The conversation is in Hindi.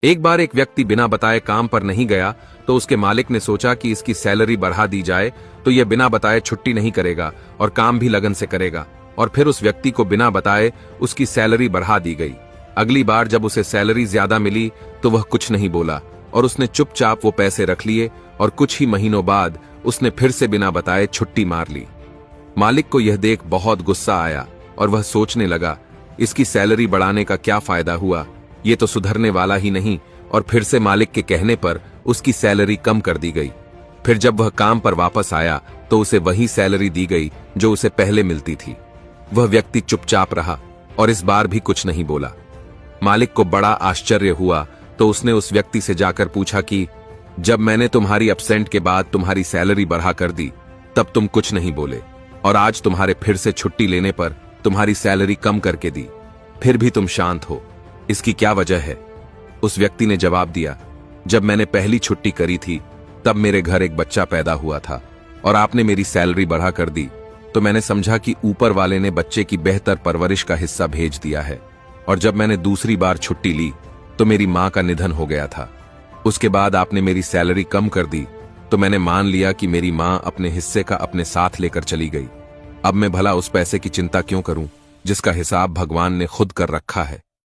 एक बार एक व्यक्ति बिना बताए काम पर नहीं गया तो उसके मालिक ने सोचा कि इसकी सैलरी बढ़ा दी जाए तो यह बिना बताए छुट्टी नहीं करेगा और काम भी लगन से करेगा। और फिर उस व्यक्ति को बिना बताए उसकी सैलरी बढ़ा दी गई। अगली बार जब उसे सैलरी ज्यादा मिली तो वह कुछ नहीं बोला और उसने चुपचाप वो पैसे रख लिए और कुछ ही महीनों बाद उसने फिर से बिना बताए छुट्टी मार ली। मालिक को यह देख बहुत गुस्सा आया और वह सोचने लगा, इसकी सैलरी बढ़ाने का क्या फायदा हुआ, ये तो सुधरने वाला ही नहीं। और फिर से मालिक के कहने पर उसकी सैलरी कम कर दी गई। फिर जब वह काम पर वापस आया तो उसे वही सैलरी दी गई जो उसे पहले मिलती थी। वह व्यक्ति चुपचाप रहा और इस बार भी कुछ नहीं बोला। मालिक को बड़ा आश्चर्य हुआ तो उसने उस व्यक्ति से जाकर पूछा कि जब मैंने तुम्हारी एब्सेंट के बाद तुम्हारी सैलरी बढ़ा कर दी तब तुम कुछ नहीं बोले, और आज तुम्हारे फिर से छुट्टी लेने पर तुम्हारी सैलरी कम करके दी, फिर भी तुम शांत हो, इसकी क्या वजह है? उस व्यक्ति ने जवाब दिया, जब मैंने पहली छुट्टी करी थी तब मेरे घर एक बच्चा पैदा हुआ था और आपने मेरी सैलरी बढ़ा कर दी तो मैंने समझा कि ऊपर वाले ने बच्चे की बेहतर परवरिश का हिस्सा भेज दिया है। और जब मैंने दूसरी बार छुट्टी ली तो मेरी मां का निधन हो गया था। उसके बाद आपने मेरी सैलरी कम कर दी तो मैंने मान लिया कि मेरी मां अपने हिस्से का अपने साथ लेकर चली गई। अब मैं भला उस पैसे की चिंता क्यों करूं जिसका हिसाब भगवान ने खुद कर रखा है।